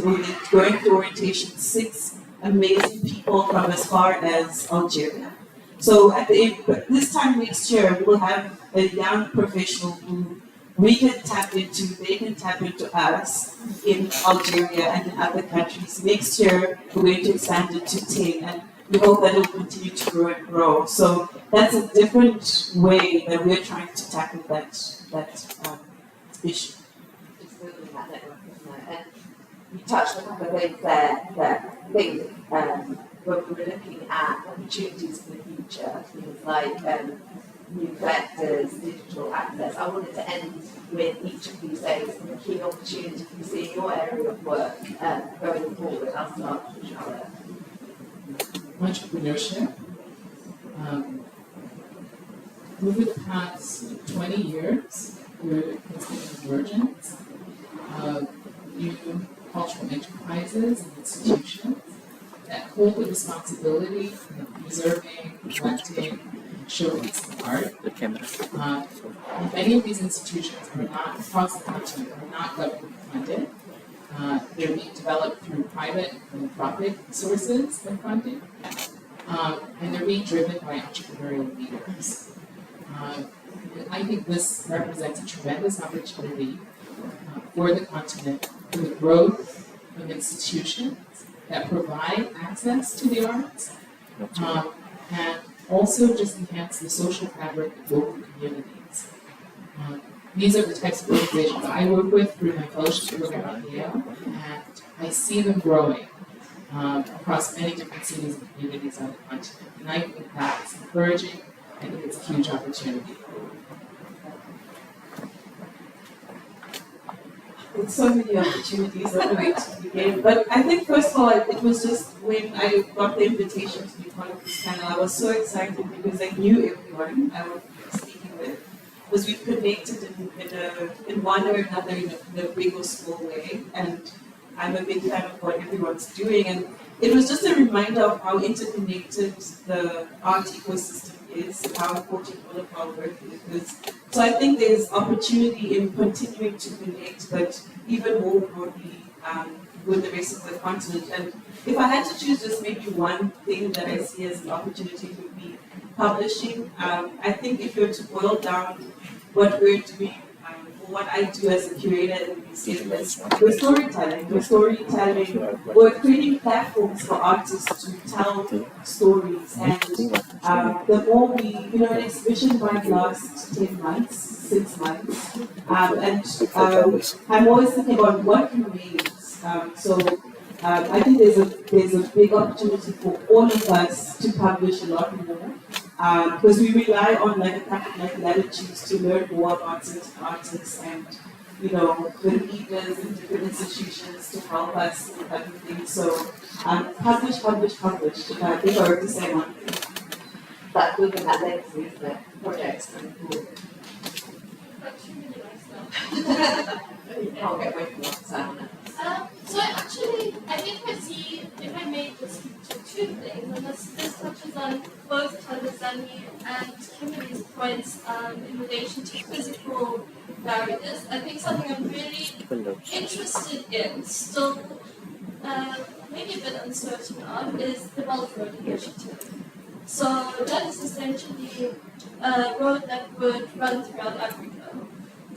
going to orientation, 6 amazing people from as far as Algeria. So this time next year, we'll have a young professional who we can tap into, they can tap into us in Algeria and in other countries. Next year, we're going to expand it to 10, and we hope that it will continue to grow and grow. So that's a different way that we're trying to tackle that issue. It's building that network, isn't it? And you touched on a couple of things there that I think when we were looking at opportunities for the future, things like new vectors, digital access. I wanted to end with each of these days and the key opportunities you see in your area of work going forward. I'll start with Charlotte. Entrepreneurship. Over the past 20 years, there has been a convergence of new cultural enterprises and institutions that hold the responsibility of preserving, collecting, and showcasing art. Many of these institutions are not, across the continent, are not government funded. They're being developed through private and philanthropic sources of funding, and they're being driven by entrepreneurial leaders. I think this represents a tremendous opportunity for the continent, for the growth of institutions that provide access to the arts, and also just enhance the social fabric of local communities. These are the types of organizations I work with through my fellowship program at Yale, and I see them growing across many different cities and communities on the continent. And I think that's encouraging. I think it's a huge opportunity. With so many opportunities on the way to begin. But I think first of all, it was just when I got the invitation to be part of this panel, I was so excited because I knew everyone I was speaking with, because we've connected in one or another in a big or small way. And I'm a big fan of what everyone's doing. And it was just a reminder of how interconnected the art ecosystem is, how important all of our work is. So I think there's opportunity in continuing to connect, but even more broadly with the rest of the continent. And if I had to choose just maybe one thing that I see as an opportunity, it would be publishing. I think if you're to boil down what we're doing, what I do as a curator in the museum is we're storytelling. We're creating platforms for artists to tell stories. And the more we, an exhibition might last 10 months, 6 months. And I'm always thinking about what remains. I think there's a big opportunity for all of us to publish a lot more. Because we rely on a company like Latitudes to learn more about certain artists and, the leaders in different institutions to help us with everything. So, publish. I think I already say one thing. That moving that legacy, isn't it? Projects going forward. I'll get away from that sound. So I think I see, if I may just speak to two things, and this touches on both Thandazani and Kimberly's points in relation to physical barriers. I think something I'm really interested in, still maybe a bit uncertain of, is the Belt Road Initiative. So that is essentially a road that would run throughout Africa.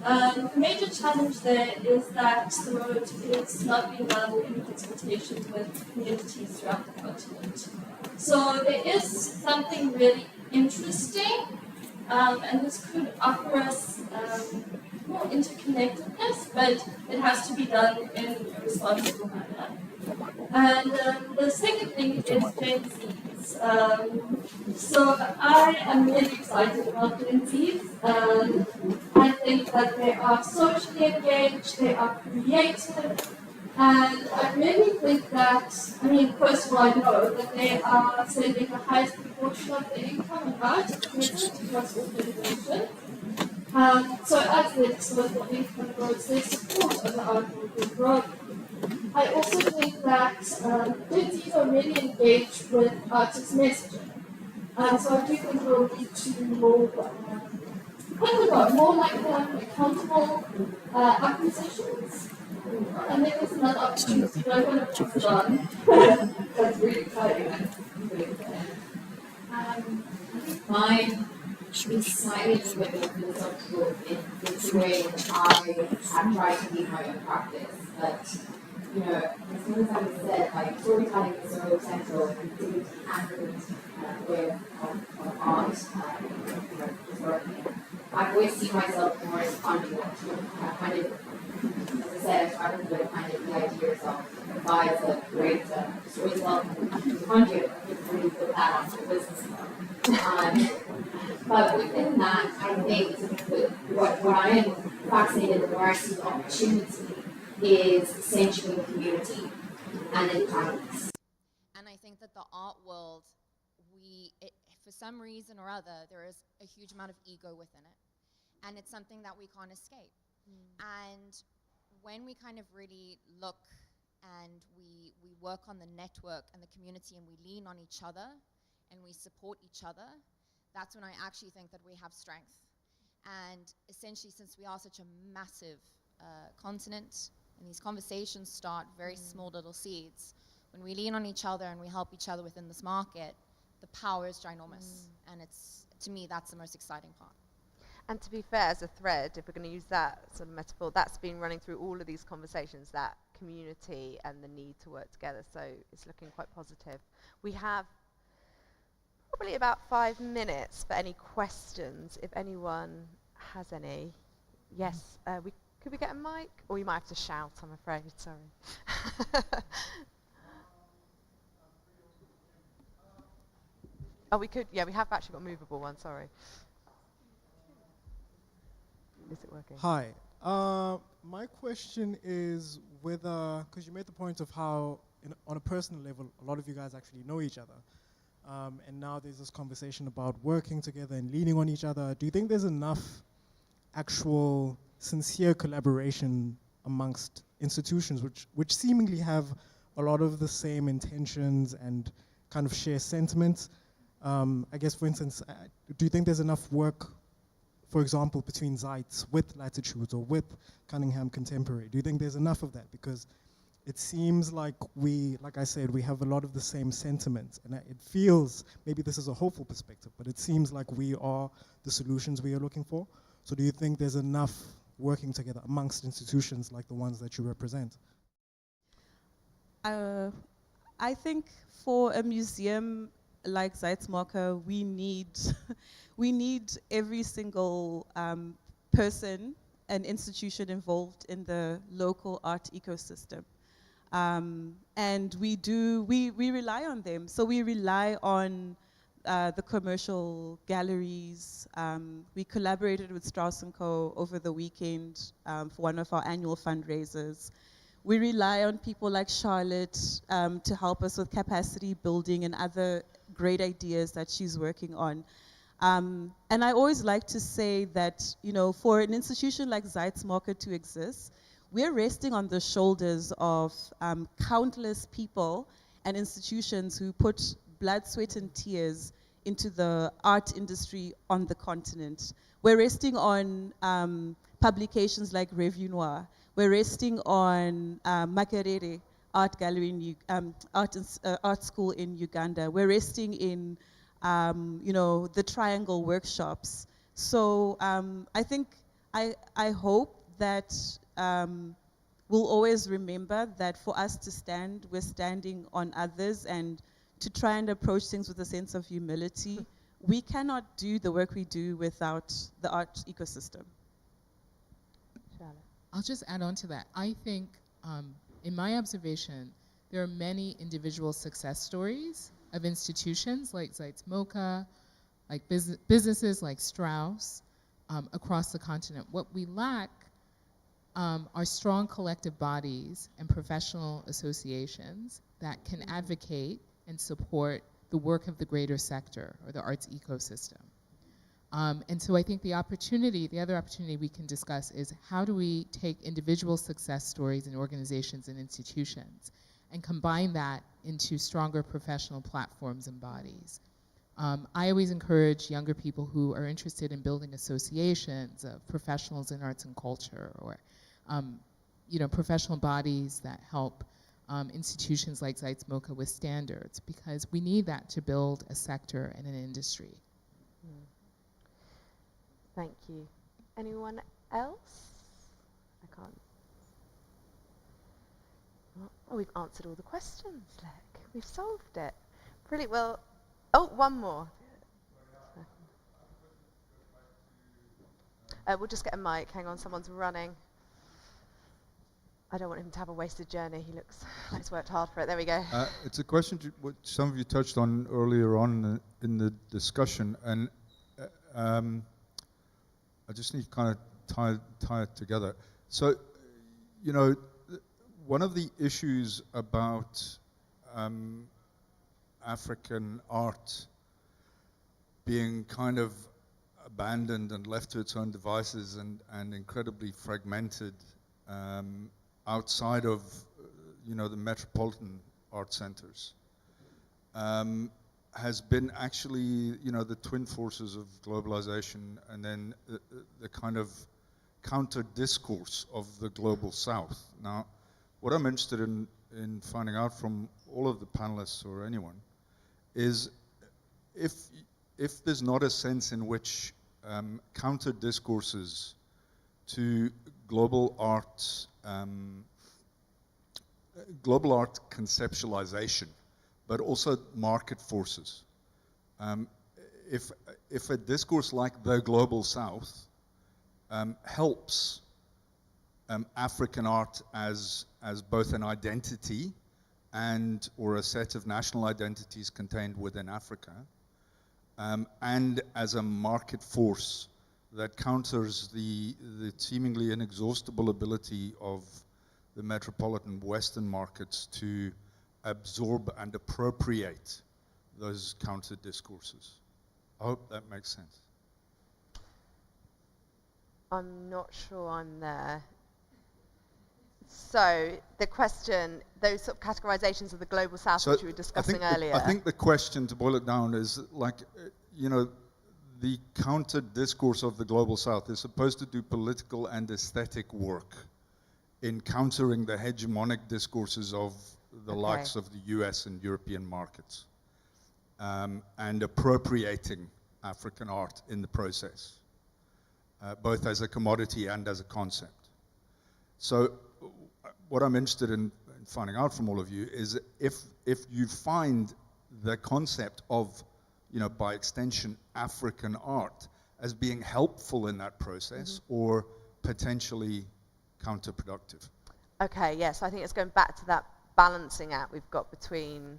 The major challenge there is that the road is not being done in consultation with communities throughout the continent. So there is something really interesting, and this could offer us more interconnectedness, but it has to be done in a responsible manner. And the second thing is Gen Zs. So I am really excited about Gen Zs. I think that they are socially engaged, they are creative, and I really think that, first of all, I know that they are sending the highest proportion of their income and art across organizations. So as they sort of income grows, they support other art movement growth. I also think that Gen Zs are really engaged with artist messaging. So I do think we'll need to more, more like accountable acquisitions. And there was another opportunity, but I want to pass it on. That's really exciting. Mine is slightly a little bit philosophical in the way I have tried to lead my own practice. But, you know, as soon as I said, like, storytelling is so central and deep and way of art, historically. I've always seen myself more as a conduit, kind of, as I said, I started with kind of the ideas of why as a great storytelling conduit, to really put that onto the business model. But within that, I think what I am fascinated with, where I see the opportunity, is essentially the community and the kindness. And I think that the art world, for some reason or other, there is a huge amount of ego within it. And it's something that we can't escape. And when we kind of really look and we work on the network and the community and we lean on each other and we support each other, that's when I actually think that we have strength. And essentially, since we are such a massive continent, and these conversations start very small little seeds, when we lean on each other and we help each other within this market, the power is ginormous. And it's, to me, that's the most exciting part. And to be fair, as a thread, if we're going to use that sort of metaphor, that's been running through all of these conversations, that community and the need to work together. So it's looking quite positive. We have probably about 5 minutes for any questions, if anyone has any. Yes, could we get a mic? Or you might have to shout, I'm afraid, sorry. Oh, we could, yeah, we have actually got a movable one, sorry. Is it working? Hi. My question is whether, because you made the point of how, on a personal level, a lot of you guys actually know each other. And now there's this conversation about working together and leaning on each other. Do you think there's enough actual sincere collaboration amongst institutions which seemingly have a lot of the same intentions and kind of share sentiments? I guess, for instance, do you think there's enough work, for example, between Zeitz with Latitudes or with Cunningham Contemporary? Do you think there's enough of that? Because it seems like like I said, we have a lot of the same sentiments, and it feels, maybe this is a hopeful perspective, but it seems like we are the solutions we are looking for. So do you think there's enough working together amongst institutions like the ones that you represent? I think for a museum like Zeitz-Marker, we need every single person and institution involved in the local art ecosystem. And we rely on them. So we rely on the commercial galleries. We collaborated with Strauss & Co. over the weekend for one of our annual fundraisers. We rely on people like Charlotte to help us with capacity building and other great ideas that she's working on. And I always like to say that, you know, for an institution like Zeitz-Marker to exist, we're resting on the shoulders of countless people and institutions who put blood, sweat, and tears into the art industry on the continent. We're resting on publications like Revue Noir. We're resting on Makerere Art Gallery, art school in Uganda. We're resting in, you know, the Triangle workshops. So I think, I hope that we'll always remember that for us to stand, we're standing on others, and to try and approach things with a sense of humility. We cannot do the work we do without the art ecosystem. I'll just add on to that. I think, in my observation, there are many individual success stories of institutions like Zeitz-MoCA, like businesses like Strauss, across the continent. What we lack are strong collective bodies and professional associations that can advocate and support the work of the greater sector or the arts ecosystem. And so I think the other opportunity we can discuss is how do we take individual success stories in organizations and institutions and combine that into stronger professional platforms and bodies. I always encourage younger people who are interested in building associations of professionals in arts and culture, or professional bodies that help institutions like Zeitz MoCA with standards, because we need that to build a sector and an industry. Thank you. Anyone else? I can't. Oh, we've answered all the questions, look. We've solved it. Pretty well. Oh, one more. We'll just get a mic. Hang on, someone's running. I don't want him to have a wasted journey. He looks like he's worked hard for it. There we go. It's a question to what some of you touched on earlier on in the discussion, and I just need to kind of tie it together. So, one of the issues about African art being kind of abandoned and left to its own devices and incredibly fragmented outside of the metropolitan art centers has been actually the twin forces of globalization, and then the kind of counter discourse of the global south. Now, what I'm interested in finding out from all of the panelists or anyone is if there's not a sense in which counter discourses to global art conceptualization, but also market forces. If a discourse like the global south helps African art as both an identity or a set of national identities contained within Africa, and as a market force that counters the seemingly inexhaustible ability of the metropolitan Western markets to absorb and appropriate those counter discourses. I hope that makes sense. I'm not sure I'm there. So the question, those sort of categorizations of the global south, which we were discussing earlier. I think the question, to boil it down, is like, the counter discourse of the global south is supposed to do political and aesthetic work in countering the hegemonic discourses of the likes of the US and European markets, and appropriating African art in the process, both as a commodity and as a concept. So what I'm interested in finding out from all of you is if you find the concept of, by extension, African art as being helpful in that process or potentially counterproductive. Okay, yes, I think it's going back to that balancing act we've got between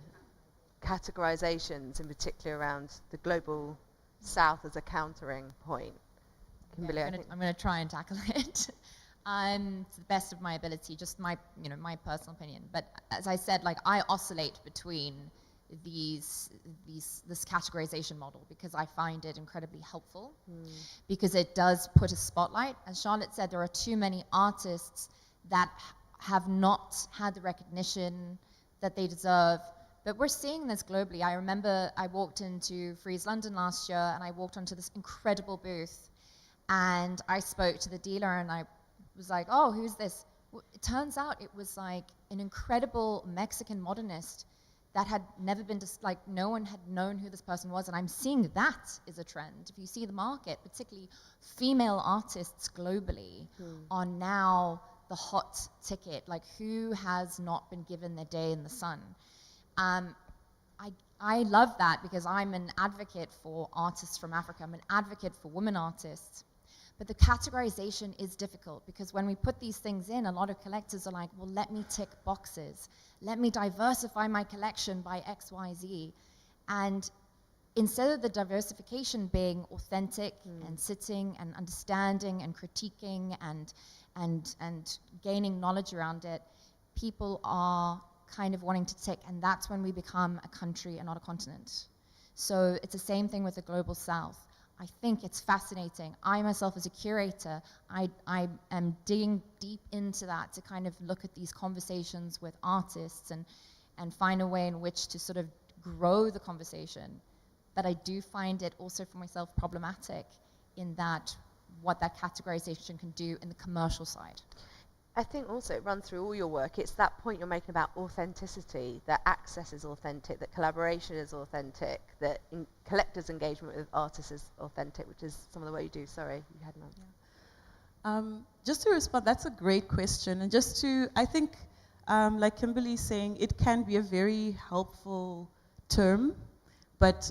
categorizations, in particular around the global south as a countering point. Kimberly, I'm going to try and tackle it to the best of my ability, just my personal opinion. But as I said, I oscillate between this categorization model because I find it incredibly helpful, because it does put a spotlight. As Charlotte said, there are too many artists that have not had the recognition that they deserve. But we're seeing this globally. I remember I walked into Frieze London last year, and I walked onto this incredible booth, and I spoke to the dealer, and I was like, oh, who's this? It turns out it was like an incredible Mexican modernist that had never been, no one had known who this person was, and I'm seeing that is a trend. If you see the market, particularly female artists globally are now the hot ticket, who has not been given their day in the sun? I love that because I'm an advocate for artists from Africa. I'm an advocate for women artists. But the categorization is difficult because when we put these things in, a lot of collectors are like, well, let me tick boxes. Let me diversify my collection by X, Y, Z. And instead of the diversification being authentic and sitting and understanding and critiquing and gaining knowledge around it, people are kind of wanting to tick, and that's when we become a country and not a continent. So it's the same thing with the global south. I think it's fascinating. I myself, as a curator, I am digging deep into that to kind of look at these conversations with artists and find a way in which to sort of grow the conversation. But I do find it also for myself problematic in that what that categorization can do in the commercial side. I think also it runs through all your work. It's that point you're making about authenticity, that access is authentic, that collaboration is authentic, that collectors' engagement with artists is authentic, which is some of the work you do. Sorry, you had another. Just to respond, that's a great question. And just to, I think, like Kimberly's saying, it can be a very helpful term,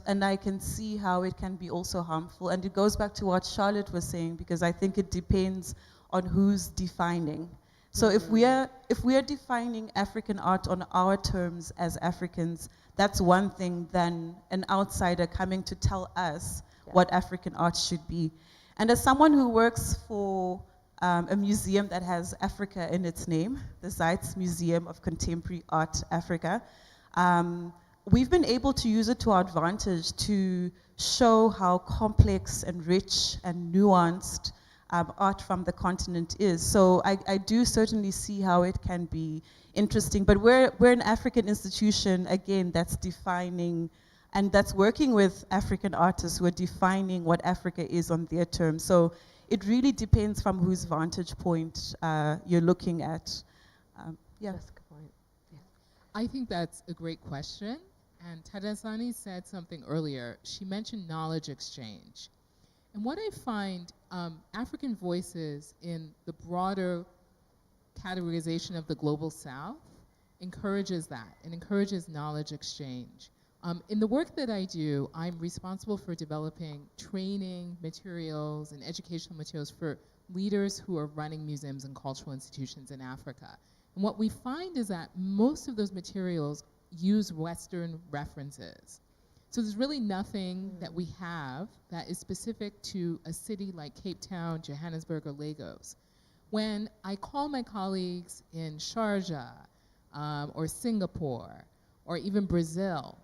and I can see how it can be also harmful. And it goes back to what Charlotte was saying, because I think it depends on who's defining. So if we are defining African art on our terms as Africans, that's one thing than an outsider coming to tell us what African art should be. And as someone who works for a museum that has Africa in its name, the Zeitz Museum of Contemporary Art Africa, we've been able to use it to our advantage to show how complex and rich and nuanced art from the continent is. So I do certainly see how it can be interesting, but we're an African institution, again, that's defining and that's working with African artists who are defining what Africa is on their terms. So it really depends from whose vantage point you're looking at. Yeah. That's a good point. Yeah. I think that's a great question. And Tadasani said something earlier. She mentioned knowledge exchange. And what I find, African voices in the broader categorization of the Global South encourages that. It encourages knowledge exchange. In the work that I do, I'm responsible for developing training materials and educational materials for leaders who are running museums and cultural institutions in Africa. And what we find is that most of those materials use Western references. So there's really nothing that we have that is specific to a city like Cape Town, Johannesburg, or Lagos. When I call my colleagues in Sharjah, or Singapore, or even Brazil,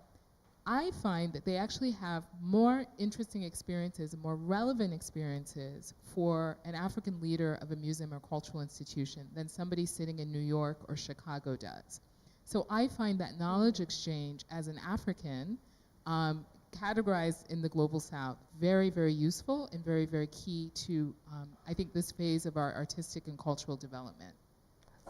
I find that they actually have more interesting experiences, more relevant experiences for an African leader of a museum or cultural institution than somebody sitting in New York or Chicago does. So I find that knowledge exchange as an African, categorized in the Global South, very, very useful and very, very key to, I think, this phase of our artistic and cultural development.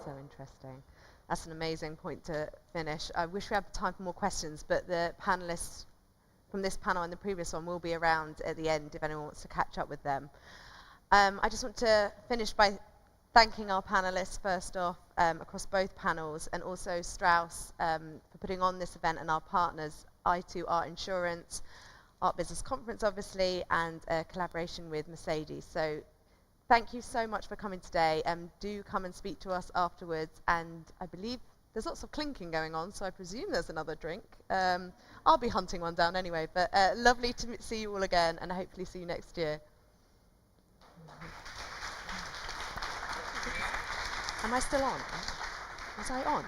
So interesting. That's an amazing point to finish. I wish we had time for more questions, but the panelists from this panel and the previous one will be around at the end if anyone wants to catch up with them. I just want to finish by thanking our panelists first off across both panels, and also Strauss for putting on this event, and our partners, I2 Art Insurance, Art Business Conference obviously, and a collaboration with Mercedes. So thank you so much for coming today. Do come and speak to us afterwards, and I believe there's lots of clinking going on, so I presume there's another drink. I'll be hunting one down anyway, but lovely to see you all again, and hopefully see you next year. Am I still on? Was I on?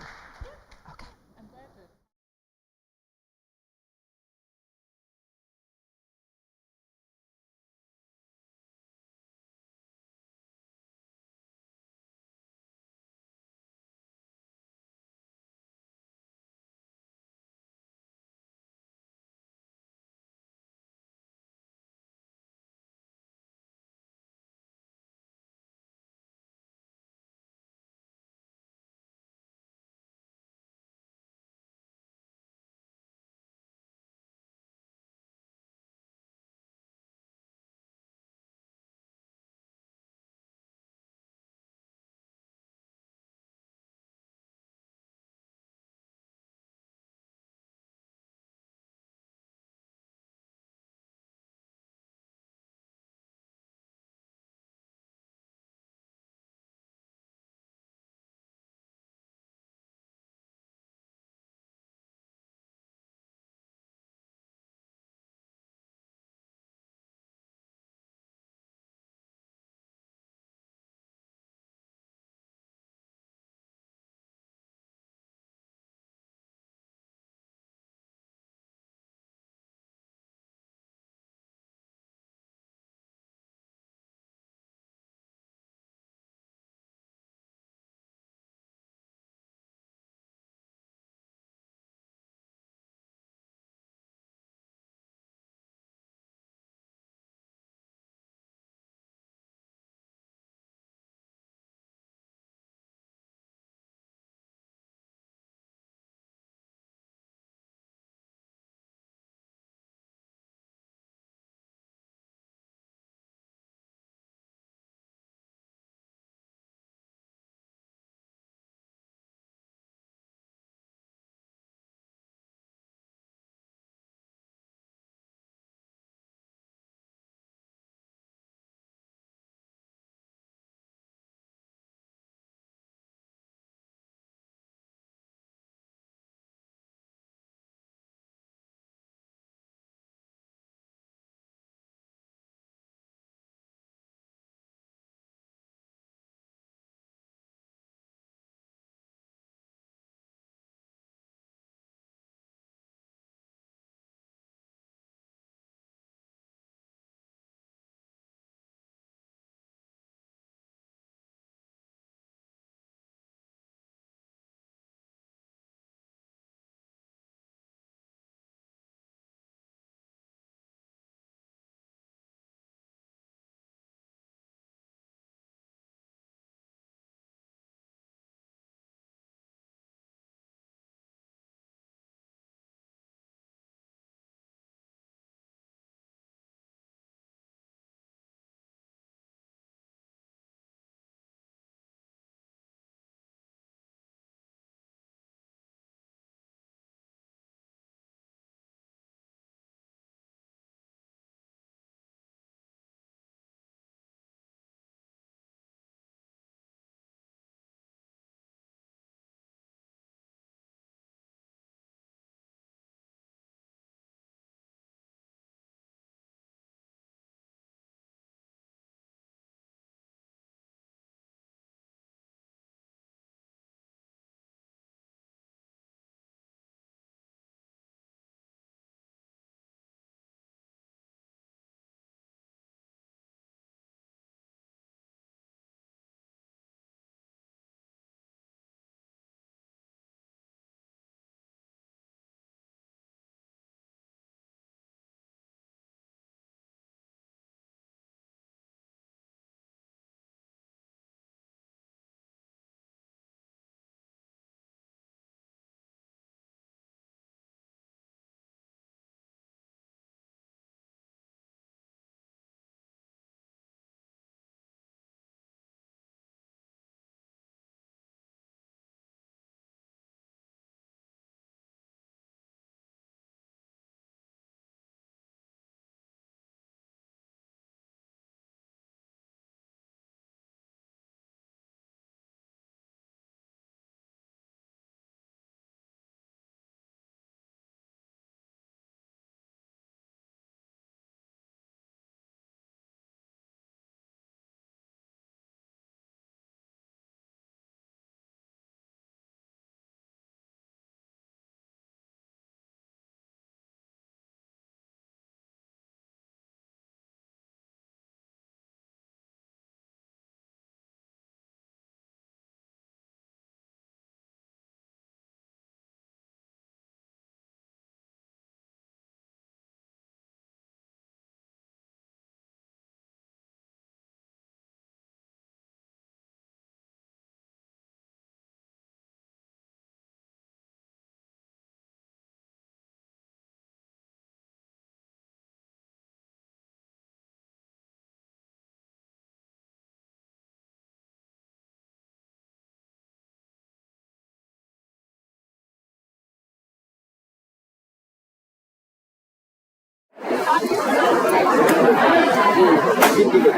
They were